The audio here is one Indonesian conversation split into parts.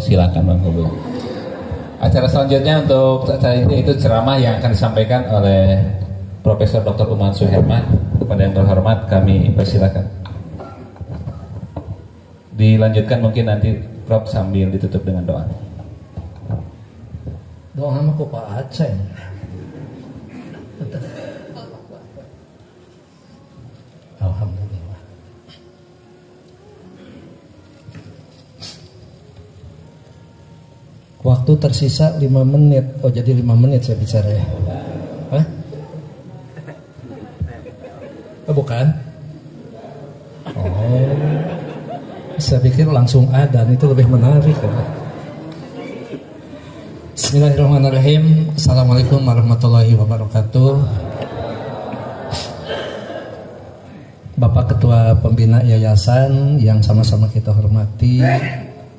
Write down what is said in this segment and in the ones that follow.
Silakan Bang Hubung. Acara selanjutnya untuk acara ini itu ceramah yang akan disampaikan oleh Profesor Dr. Umar Suherman. Kepada yang terhormat kami persilakan. Dilanjutkan mungkin nanti Prof sambil ditutup dengan doa. Doa sama kok Pak Aceh. Alhamdulillah. Waktu tersisa 5 menit. Oh jadi 5 menit saya bicara ya. Hah? Oh bukan? Oh, saya pikir langsung adzan itu lebih menarik ya. Bismillahirrahmanirrahim. Assalamualaikum warahmatullahi wabarakatuh. Bapak Ketua Pembina Yayasan yang sama-sama kita hormati,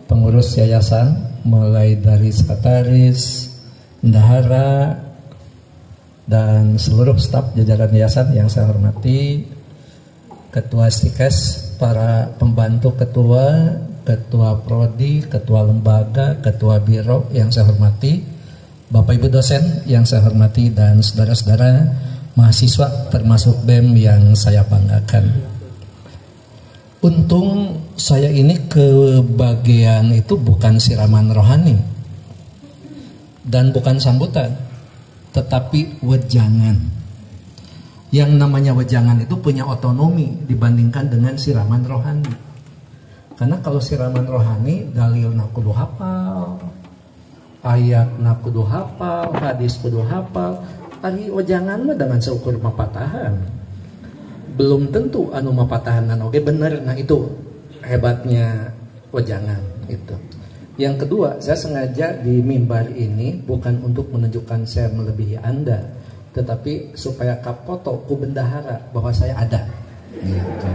pengurus yayasan mulai dari sekretaris, bendahara, dan seluruh staf jajaran yayasan yang saya hormati, ketua stikes, para pembantu ketua, ketua prodi, ketua lembaga, ketua biro yang saya hormati, Bapak Ibu dosen yang saya hormati, dan saudara-saudara mahasiswa termasuk BEM yang saya banggakan. Untung saya ini ke bagian itu bukan siraman rohani dan bukan sambutan, tetapi wejangan. Yang namanya wejangan itu punya otonomi dibandingkan dengan siraman rohani. Karena kalau siraman rohani dalil kudu hafal, ayat kudu hafal, hadis kudu hafal. Ari wejangan mah dengan seukur mapatahan. Belum tentu anu mapatahanan oke bener. Nah itu hebatnya wejangan itu. Yang kedua, saya sengaja di mimbar ini bukan untuk menunjukkan saya melebihi Anda, tetapi supaya kapoto ku bendahara bahwa saya ada gitu.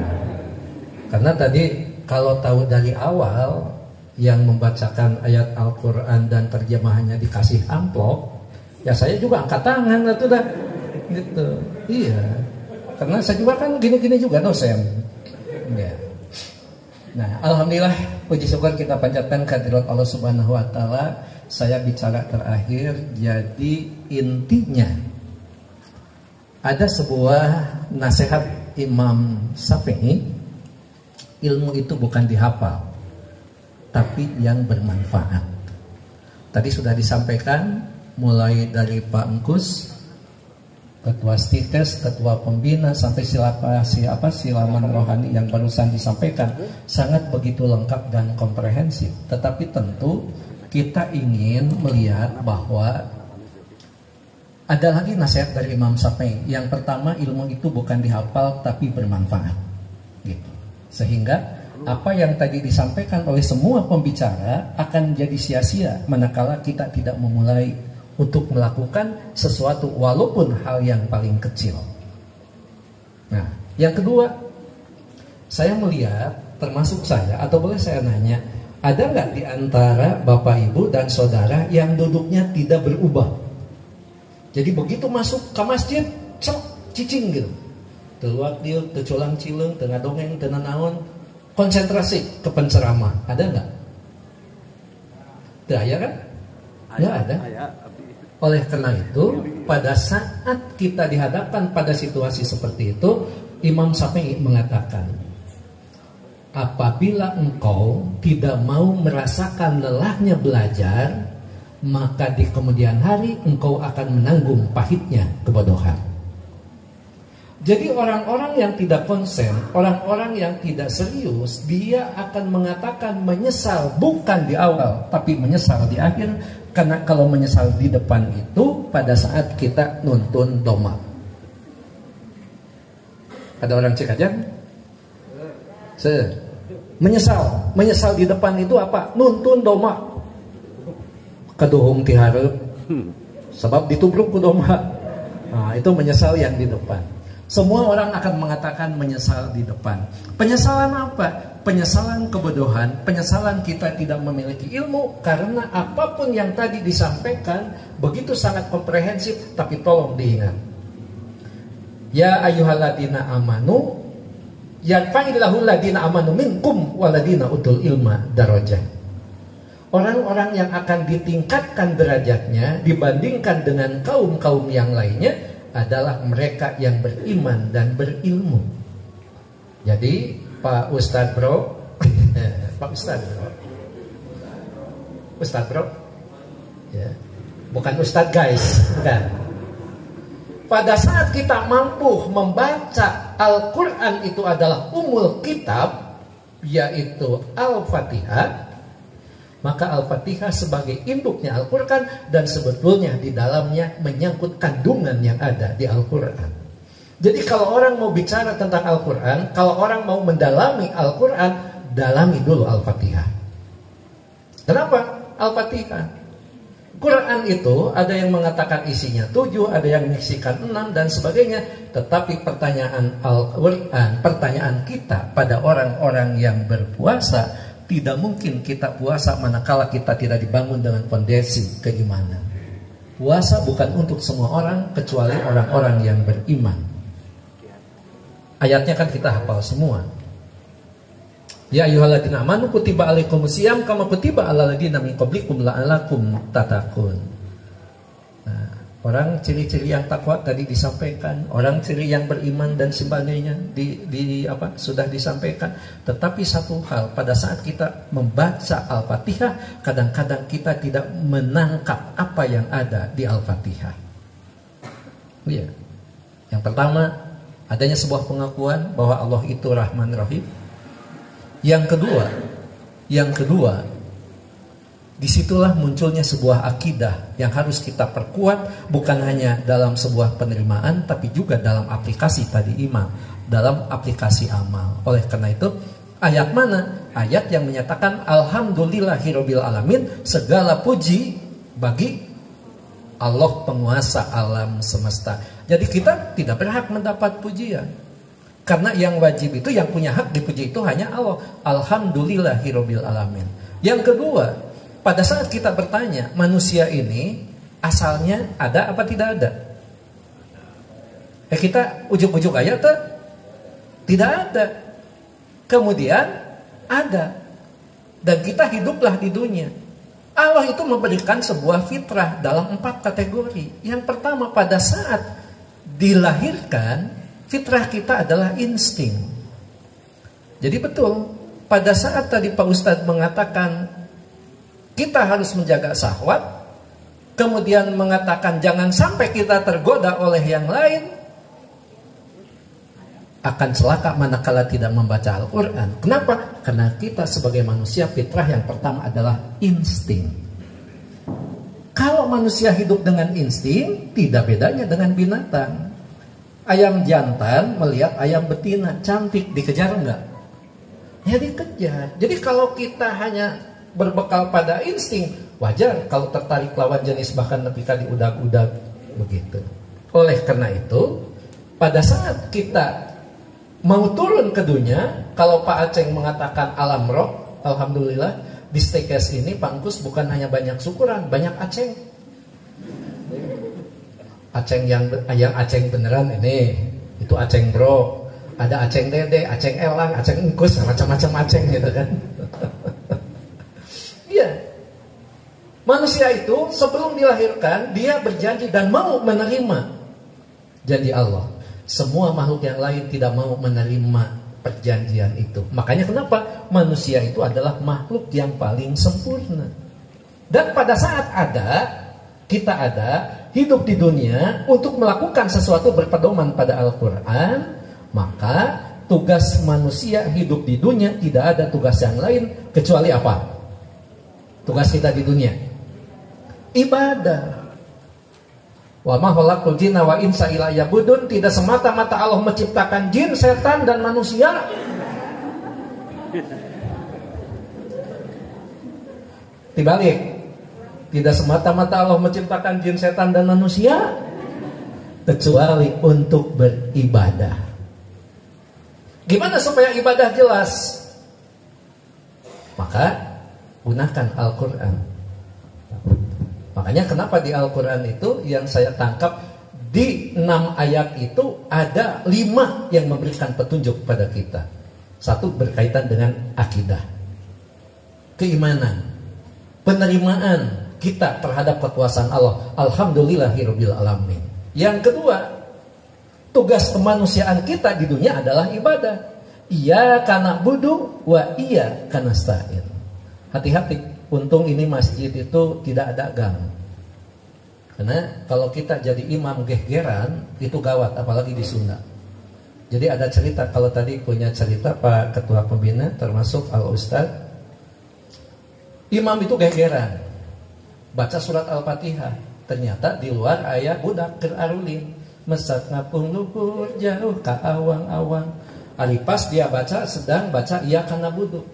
Karena tadi kalau tahu dari awal yang membacakan ayat Al-Quran dan terjemahannya dikasih amplop, ya saya juga angkat tangan itu dah gitu. Iya, karena saya juga kan gini-gini juga dosen ya. Nah, alhamdulillah puji syukur kita panjatkan kehadirat Allah Subhanahu wa taala. Saya bicara terakhir, jadi intinya ada sebuah nasihat Imam Syafi'i, ilmu itu bukan dihafal tapi yang bermanfaat. Tadi sudah disampaikan mulai dari Pak Engkus, Ketua Stikes, Ketua Pembina, sampai silaman rohani yang barusan disampaikan, sangat begitu lengkap dan komprehensif. Tetapi tentu kita ingin melihat bahwa ada lagi nasihat dari Imam Syafi'i. Yang pertama, ilmu itu bukan dihafal tapi bermanfaat gitu. Sehingga apa yang tadi disampaikan oleh semua pembicara akan jadi sia-sia manakala kita tidak memulai untuk melakukan sesuatu walaupun hal yang paling kecil. Nah, yang kedua, saya melihat termasuk saya, atau boleh saya nanya, ada nggak di antara Bapak Ibu dan Saudara yang duduknya tidak berubah? Jadi begitu masuk ke masjid, cicing gitu. Teluak dia, teculang cileng, tengah dongeng, tengah naon, konsentrasi ke penceramah. Ada nggak? Tidak ya kan? Nggak ada. Oleh karena itu, pada saat kita dihadapkan pada situasi seperti itu, Imam Syafi'i mengatakan, apabila engkau tidak mau merasakan lelahnya belajar, maka di kemudian hari engkau akan menanggung pahitnya kebodohan. Jadi orang-orang yang tidak konsen, orang-orang yang tidak serius, dia akan mengatakan menyesal bukan di awal, tapi menyesal di akhir. Karena kalau menyesal di depan itu pada saat kita nuntun doma. Ada orang Cikajang? Menyesal di depan itu apa? Nuntun doma. Kaduhung tihareup. Sebab ditubruk ku doma. Nah, itu menyesal yang di depan. Semua orang akan mengatakan menyesal di depan. Penyesalan apa? Penyesalan kebodohan, penyesalan kita tidak memiliki ilmu. Karena apapun yang tadi disampaikan begitu sangat komprehensif, tapi tolong diingat. Ya ayyuhalladzina amanu yarfa'illahu alladzina amanu minkum waladina utul ilma darajah. orang-orang yang akan ditingkatkan derajatnya dibandingkan dengan kaum-kaum yang lainnya adalah mereka yang beriman dan berilmu. Jadi Pak Ustadz Bro, Pak Ustadz Bro, Ustadz Bro, ya, bukan Ustadz guys, bukan. Pada saat kita mampu membaca Al-Quran itu adalah umul kitab, yaitu Al-Fatihah, maka Al-Fatihah sebagai induknya Al-Quran dan sebetulnya di dalamnya menyangkut kandungan yang ada di Al-Quran. Jadi kalau orang mau bicara tentang Al-Quran, kalau orang mau mendalami Al-Quran, dalami dulu Al-Fatihah. Kenapa? Al-Fatihah. Quran itu ada yang mengatakan isinya 7, ada yang mengisikan 6 dan sebagainya. Tetapi pertanyaan Al-Quran, pertanyaan kita pada orang-orang yang berpuasa, tidak mungkin kita puasa manakala kita tidak dibangun dengan fondasi keimanan. Puasa bukan untuk semua orang kecuali orang-orang yang beriman. Ayatnya kan kita hafal semua. Ya ayyuhalladzina amanu kutiba alaikumusiyam kama kutiba alal ladzina min qablikum la'allakum tattaqun. Nah, orang ciri-ciri yang takwa tadi disampaikan, orang ciri yang beriman dan sebagainya sudah disampaikan. Tetapi satu hal, pada saat kita membaca Al-Fatihah, kadang-kadang kita tidak menangkap apa yang ada di Al-Fatihah. Ya. Yang pertama, adanya sebuah pengakuan bahwa Allah itu Rahman Rahim. Yang kedua, disitulah munculnya sebuah akidah yang harus kita perkuat, bukan hanya dalam sebuah penerimaan, tapi juga dalam aplikasi tadi iman, dalam aplikasi amal. Oleh karena itu, ayat mana? Ayat yang menyatakan Alhamdulillahirabbil alamin, segala puji bagi Allah penguasa alam semesta. Jadi kita tidak berhak mendapat pujian. Karena yang wajib itu, yang punya hak dipuji itu hanya Allah. Alhamdulillahirabbil alamin. Yang kedua, pada saat kita bertanya, manusia ini asalnya ada apa tidak ada? Kita ujuk-ujuk ayat tidak ada. Kemudian ada. Dan kita hiduplah di dunia. Allah itu memberikan sebuah fitrah dalam 4 kategori. Yang pertama, pada saat dilahirkan, fitrah kita adalah insting. Jadi betul, pada saat tadi Pak Ustadz mengatakan kita harus menjaga syahwat, kemudian mengatakan jangan sampai kita tergoda oleh yang lain, akan celaka manakala tidak membaca Al-Quran. Kenapa? Karena kita sebagai manusia, fitrah yang pertama adalah insting. Kalau manusia hidup dengan insting, tidak bedanya dengan binatang. Ayam jantan melihat ayam betina cantik, dikejar enggak? Ya dikejar. Jadi kalau kita hanya berbekal pada insting, wajar kalau tertarik lawan jenis, bahkan ketika diudag-udag begitu. Oleh karena itu, pada saat kita mau turun ke dunia, kalau Pak Aceng mengatakan alam roh, alhamdulillah di stekes ini Pak Angkus bukan hanya banyak syukuran, banyak Aceng. Aceng yang Aceng beneran ini, itu Aceng Bro, ada Aceng Dede, Aceng Elang, Aceng Engkus, macam-macam Aceng gitu kan. Iya. Manusia itu sebelum dilahirkan dia berjanji dan mau menerima janji Allah. Semua makhluk yang lain tidak mau menerima perjanjian itu. Makanya kenapa manusia itu adalah makhluk yang paling sempurna. Dan pada saat kita ada hidup di dunia untuk melakukan sesuatu berpedoman pada Al-Quran, maka tugas manusia hidup di dunia tidak ada tugas yang lain kecuali apa? Tugas kita di dunia ibadah. Wa ma khalaqtul jinna wa insa illa liya'budun. Tidak semata-mata Allah menciptakan jin, setan dan manusia dibalik. Tidak semata-mata Allah menciptakan jin, setan dan manusia kecuali untuk beribadah. Gimana supaya ibadah jelas? Maka gunakan Al-Quran. Makanya kenapa di Al-Quran itu yang saya tangkap di 6 ayat itu ada 5 yang memberikan petunjuk pada kita. 1 berkaitan dengan akidah, keimanan. penerimaan kita terhadap kekuasaan Allah. Alhamdulillahirabbil alamin. Yang kedua, tugas kemanusiaan kita di dunia adalah ibadah. Iyyaka na'budu wa iyyaka nasta'in. Hati-hati, untung ini masjid itu tidak ada gang. Karena kalau kita jadi imam gehgeran itu gawat, apalagi di Sunda. Jadi ada cerita, kalau tadi punya cerita Pak Ketua Pembina termasuk Al Ustad, imam itu gehgeran baca surat Al-Fatihah, ternyata di luar ayat budak keur arulin mesat ngapung luhur jauh ka awang-awang. Ari pas dia baca sedang baca iyyaka na'budu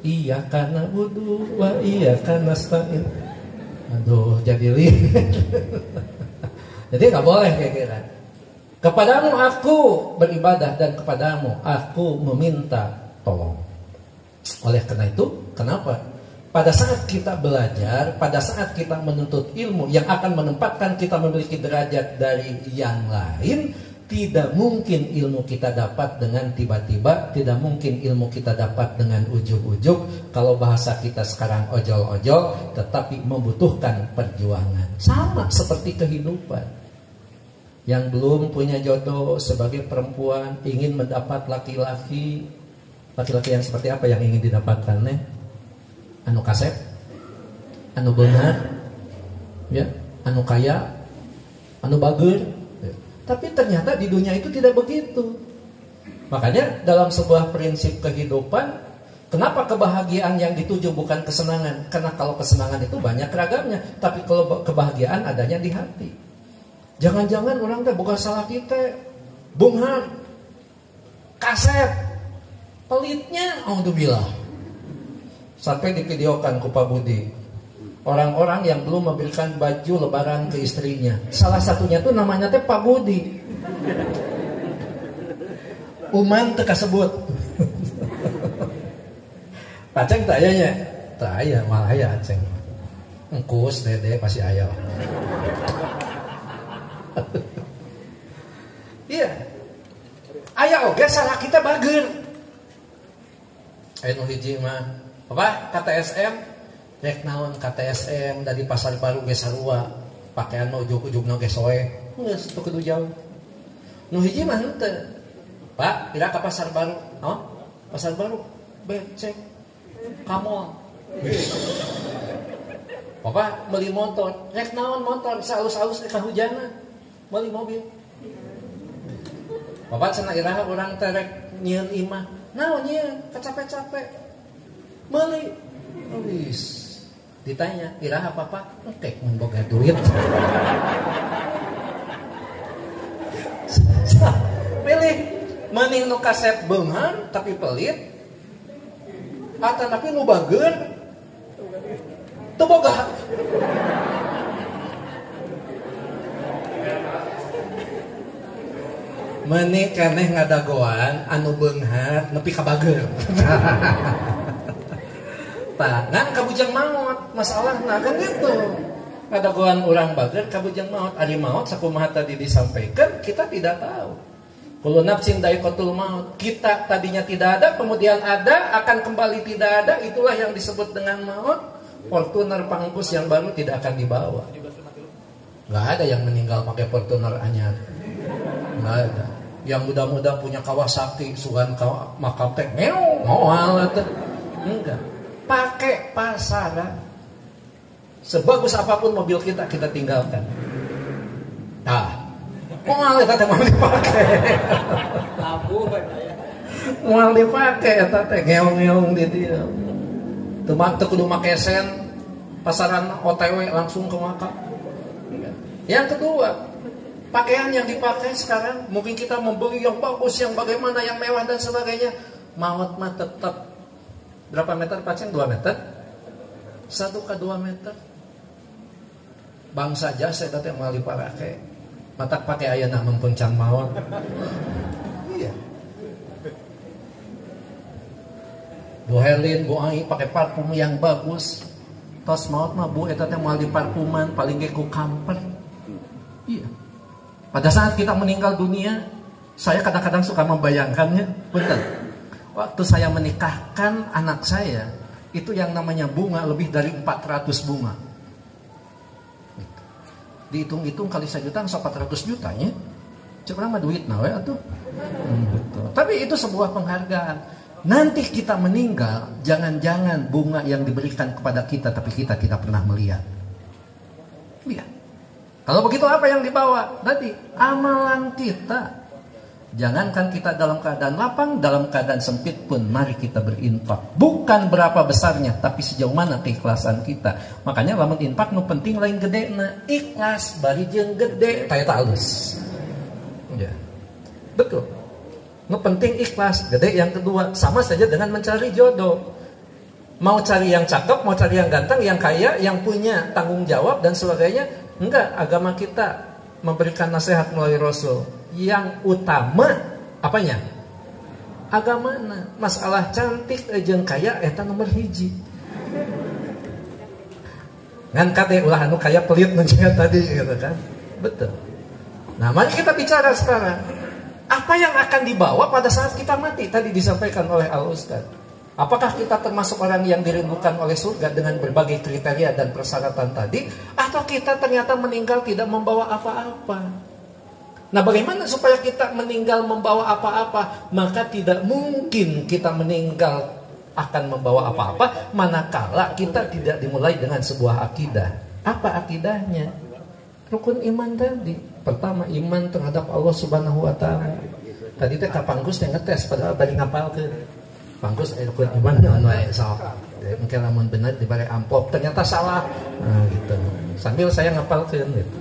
wa iyyaka nasta'in. Aduh, jadi jadi nggak boleh gehgeran. Kepadamu aku beribadah dan kepadamu aku meminta tolong. Oleh karena itu, kenapa? Pada saat kita belajar, pada saat kita menuntut ilmu yang akan menempatkan kita memiliki derajat dari yang lain, tidak mungkin ilmu kita dapat dengan tiba-tiba, tidak mungkin ilmu kita dapat dengan ujuk-ujuk. Kalau bahasa kita sekarang ojol-ojol, tetapi membutuhkan perjuangan. Sama seperti kehidupan. Yang belum punya jodoh sebagai perempuan ingin mendapat laki-laki yang seperti apa yang ingin didapatkan nih? Anu kasep, anu beunghar, ya, anu kaya, anu bager. Tapi ternyata di dunia itu tidak begitu. Makanya dalam sebuah prinsip kehidupan, kenapa kebahagiaan yang dituju bukan kesenangan? Karena kalau kesenangan itu banyak ragamnya, tapi kalau kebahagiaan adanya di hati. Jangan-jangan orang teh bukan salah kita, bunghar, kaset, pelitnya, alhamdulillah. Sampai divideokan ku Pak Budi, orang-orang yang belum memberikan baju lebaran ke istrinya. Salah satunya tuh namanya teh Pak Budi. Uman teu kasebut. Aceng tak ayanya, tak aya malah aya aceng. Engkus dede pasti aya. Iya. Aya oge salah kita bager. Anu hiji mah apa? KTSM. Rek naon KTSM dari Pasar Baru ge sarua. Pakaian mah ujug-ujugna ge soe. Geus teu kudu jauh. Nu hiji mah henteu. Pak, pira ka Pasar Baru? Oh, Pasar Baru becek. Kamol. Bapak beli motor, rek naon motor saus-saus ke kahujanan. Beli mobil. Bapak cenah iraha urang teh rek nyieun imah. Naon nyieun? Capek-capek. Beli. Wis. Ditanya, iraha papa? Oke, mun boga duit. Pilih mending nu kasep beunghar tapi pelit. Atanapi nu bageun teu boga. Meni keneh ngadagoan anu beunghar nepi ka bageun. Tah, ngan kabujang maot masalahna kan gitu. Ngadagoan urang bageun kabujang maot, ari maot sakumaha tadi disampaikan kita tidak tahu. Kullu nafsin dha'iqatul maut. Kita tadinya tidak ada, kemudian ada, akan kembali tidak ada, itulah yang disebut dengan maut. Fortuner pangkus yang baru tidak akan dibawa. Gak ada yang meninggal pakai Fortuner anyar. Gak ada. Yang muda-muda punya Kawasaki sugan makam teh moal teh. Enggak. Pakai pasaran. Sebagus apapun mobil kita tinggalkan. Moal eta teh mau dipakai. Moal dipakai eta teh ngeong-ngeong di dieu. Teu kudu make sen, pasaran OTW langsung ke makam. Yang kedua, pakaian yang dipakai sekarang, mungkin kita membeli yang bagus, yang bagaimana, yang mewah dan sebagainya. Maut mah tetap berapa meter pacen? 2 meter? 1 ke 2 meter. Bangsa jasa teh moal dipakai. Matak pakai ayeuna mempencang maut. Iya. Bu Herlin, Bu Ai pakai parfum yang bagus. Tos maut mah Bu eta teh moal diparfuman paling ge ku kamper. Iya. Pada saat kita meninggal dunia, saya kadang-kadang suka membayangkannya, betul. Waktu saya menikahkan anak saya, itu yang namanya bunga lebih dari 400 bunga. Dihitung-hitung kali 1 juta, 400 jutanya. Coba mah duit nawe atuh. Tapi itu sebuah penghargaan. Nanti kita meninggal, jangan-jangan bunga yang diberikan kepada kita tapi kita tidak pernah melihat. Lihat. Kalau begitu apa yang dibawa? Tadi amalan kita. Jangankan kita dalam keadaan lapang, dalam keadaan sempit pun mari kita berinfak. Bukan berapa besarnya, tapi sejauh mana keikhlasan kita. Makanya lamun infak nu penting lain gede na ikhlas bari jeung gede taya halus. Ya. Betul. Nu penting ikhlas, gede yang kedua. Sama saja dengan mencari jodoh. Mau cari yang cakep, mau cari yang ganteng, yang kaya, yang punya tanggung jawab dan sebagainya. Enggak, agama kita memberikan nasihat melalui Rasul. Yang utama apanya? Agamana. Masalah cantik jeung kaya eta nomor hiji. Ngan kade ulah anu kaya pelit menjaga tadi gitu kan. Betul. Nah, mari kita bicara sekarang. Apa yang akan dibawa pada saat kita mati? Tadi disampaikan oleh Al-Ustaz. Apakah kita termasuk orang yang dirindukan oleh surga dengan berbagai kriteria dan persyaratan tadi? Atau kita ternyata meninggal tidak membawa apa-apa? Nah, bagaimana supaya kita meninggal membawa apa-apa? Maka tidak mungkin kita meninggal akan membawa apa-apa manakala kita tidak dimulai dengan sebuah akidah. Apa akidahnya? Rukun iman tadi. Pertama, iman terhadap Allah Subhanahu wa taala. Tadi teh ka Panggus teh ngetes padahal bari ngapalkeun. Panggus rukun iman anu aya salah. Mungkin lamun bener dibari amplop ternyata salah. Nah, gitu. Sambil saya ngapalkeun gitu.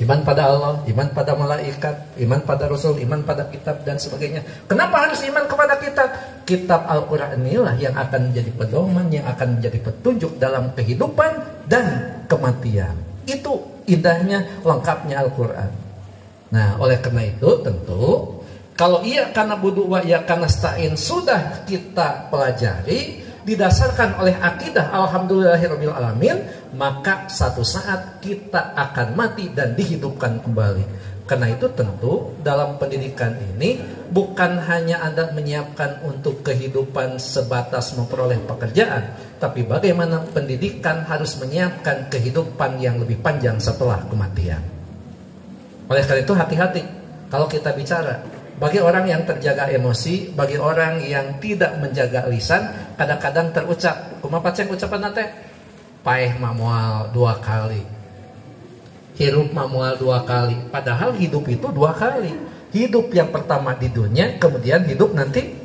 Iman pada Allah, iman pada malaikat, iman pada Rasul, iman pada kitab dan sebagainya. Kenapa harus iman kepada kitab? Kitab Al-Quran inilah yang akan menjadi pedoman, yang akan menjadi petunjuk dalam kehidupan dan kematian. Itu indahnya, lengkapnya Al-Quran. Nah, oleh karena itu tentu kalau iya karena budu wa iya karena stain sudah kita pelajari, didasarkan oleh akidah alhamdulillahirabbil alamin, maka satu saat kita akan mati dan dihidupkan kembali. Karena itu tentu dalam pendidikan ini bukan hanya Anda menyiapkan untuk kehidupan sebatas memperoleh pekerjaan, tapi bagaimana pendidikan harus menyiapkan kehidupan yang lebih panjang setelah kematian. Oleh karena itu hati-hati kalau kita bicara. Bagi orang yang terjaga emosi, bagi orang yang tidak menjaga lisan, kadang-kadang terucap. Kumaha pacen ucapan nate? Paeh mamual 2 kali. Hirup mamual 2 kali. Padahal hidup itu 2 kali. Hidup yang pertama di dunia, kemudian hidup nanti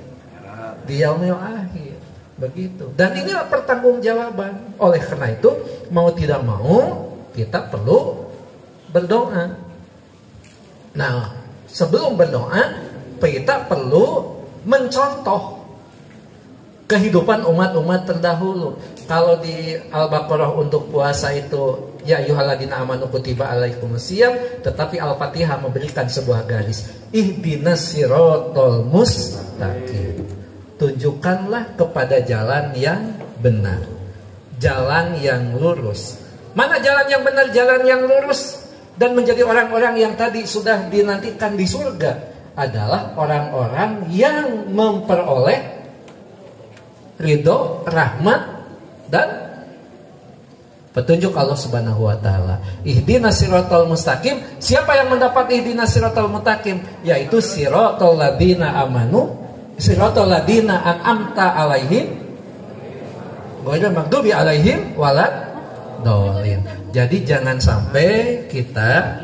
di yaumil akhir. Begitu. Dan inilah pertanggungjawaban. Oleh karena itu, mau tidak mau, kita perlu berdoa. Nah, sebelum berdoa, kita perlu mencontoh kehidupan umat-umat terdahulu. Kalau di Al-Baqarah untuk puasa itu ya ayyuhalladzina amanu kutiba alaikumusiyam, tetapi Al-Fatihah memberikan sebuah garis. Ihdinas siratal mustaqim. Tunjukkanlah kepada jalan yang benar. Jalan yang lurus. Mana jalan yang benar, jalan yang lurus? Dan menjadi orang-orang yang tadi sudah dinantikan di surga adalah orang-orang yang memperoleh ridho, rahmat dan petunjuk Allah Subhanahu wa taala. Ihdinas siratal mustaqim. Siapa yang mendapat ihdinas siratal mustaqim? Yaitu siratal ladzina amanu, siratal ladzina an'amta alaihim ghairil maghdubi alaihim waladdallin. Jadi jangan sampai kita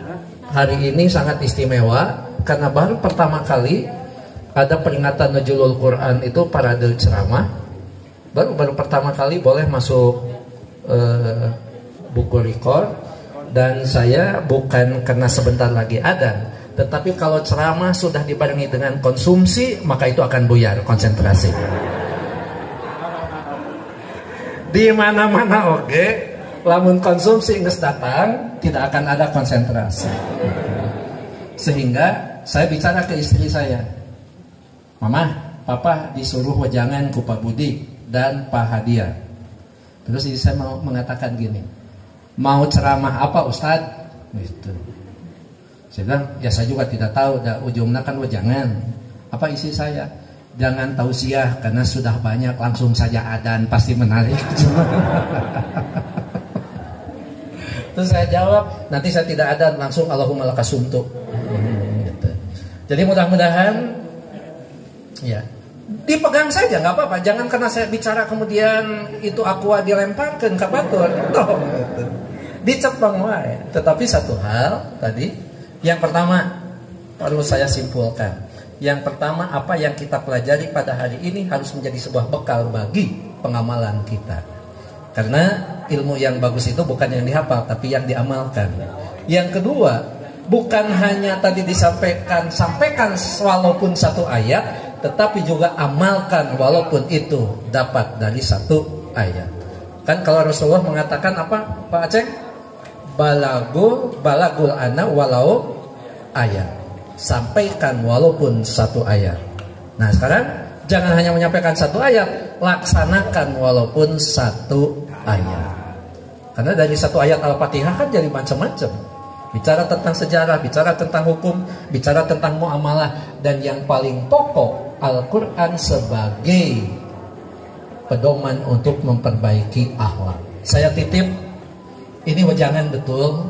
hari ini sangat istimewa karena baru pertama kali ada peringatan Nuzulul Quran itu parade ceramah. Baru pertama kali boleh masuk buku record. Dan saya bukan karena sebentar lagi adzan, tetapi kalau ceramah sudah dibarengi dengan konsumsi, maka itu akan buyar konsentrasi. Di mana-mana oke, lamun konsumsi geus datang, tidak akan ada konsentrasi. Sehingga saya bicara ke istri saya, Mama, Papa disuruh wejangan ku Pak Budi dan Pak Hadiah. Terus istri saya mau mengatakan gini, mau ceramah apa Ustadz? Gitu. Saya bilang, ya saya juga tidak tahu, ujungnya kan wejangan. Apa isi saya? Jangan tausiah karena sudah banyak, langsung saja adzan pasti menarik. Terus saya jawab, nanti saya tidak adzan, langsung Allahumma lakasumtu. Gitu. Jadi mudah-mudahan ya dipegang saja, nggak apa-apa. Jangan karena saya bicara kemudian itu aqua dilemparkan ke batur. Gitu. Dicepeng wae. Tetapi satu hal tadi, yang pertama perlu saya simpulkan. Yang pertama, apa yang kita pelajari pada hari ini harus menjadi sebuah bekal bagi pengamalan kita. Karena ilmu yang bagus itu bukan yang dihafal, tapi yang diamalkan. Yang kedua, bukan hanya tadi sampaikan walaupun satu ayat, tetapi juga amalkan walaupun itu dapat dari satu ayat. Kan kalau Rasulullah mengatakan apa, Pak Aceh? Balagul ana walau ayat. Sampaikan walaupun satu ayat. Nah sekarang jangan hanya menyampaikan satu ayat, laksanakan walaupun satu ayat. Karena dari satu ayat Al-Fatihah kan jadi macam-macam. Bicara tentang sejarah, bicara tentang hukum, bicara tentang muamalah, dan yang paling pokok Al-Quran sebagai pedoman untuk memperbaiki akhlak. Saya titip, ini wejangan betul,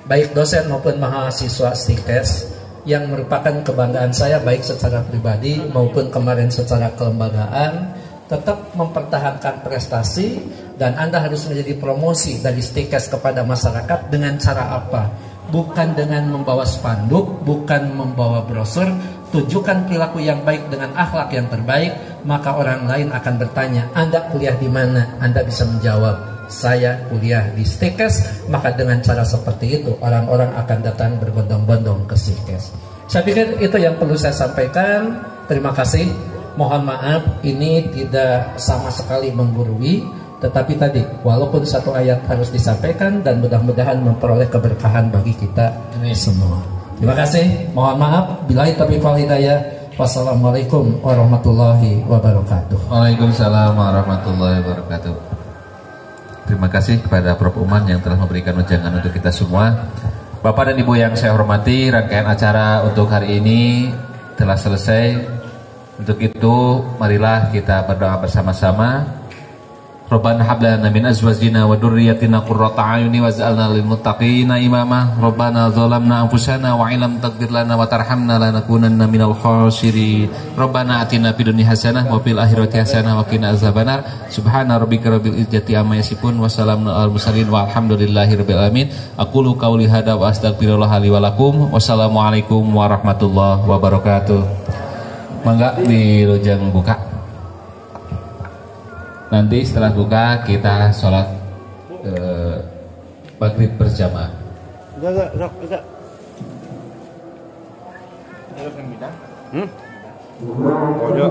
baik dosen maupun mahasiswa STIKES, yang merupakan kebanggaan saya baik secara pribadi maupun kemarin secara kelembagaan, tetap mempertahankan prestasi, dan Anda harus menjadi promosi dari STIKES kepada masyarakat dengan cara apa? Bukan dengan membawa spanduk, bukan membawa brosur. Tunjukkan perilaku yang baik dengan akhlak yang terbaik, maka orang lain akan bertanya, Anda kuliah di mana? Anda bisa menjawab, saya kuliah di STIKES. Maka dengan cara seperti itu orang-orang akan datang berbondong-bondong ke STIKES. Saya pikir itu yang perlu saya sampaikan. Terima kasih. Mohon maaf ini tidak sama sekali menggurui, tetapi tadi walaupun satu ayat harus disampaikan, dan mudah-mudahan memperoleh keberkahan bagi kita semua. Terima kasih. Mohon maaf billahi taufiq wal hidayah. Wassalamualaikum warahmatullahi wabarakatuh. Waalaikumsalam warahmatullahi wabarakatuh. Terima kasih kepada Prof. Uman yang telah memberikan wejangan untuk kita semua. Bapak dan Ibu yang saya hormati, rangkaian acara untuk hari ini telah selesai. Untuk itu, marilah kita berdoa bersama-sama. Rabbana hab lana min azwajina wa dzurriyyatina qurrata a'yuni waj'alna lil muttaqina imama. Rabbana zalamna anfusana wa illam taghfir lana wa tarhamna lanakunanna minal khasirin. Rabbana atina fid dunya hasanah wa fil akhirati hasanah wa qina azabannar. Subhana rabbika rabbil izzati amma yasifun wa salamun alal mursalin walhamdulillahi rabbil alamin. Aqulu qauli hadza wa astaghfirullah li wa lakum. Wassalamualaikum warahmatullahi wabarakatuh. Mangga dilujeng buka. Nanti setelah buka kita sholat maghrib berjamaah. Enggak. Hmm? Oh, ya.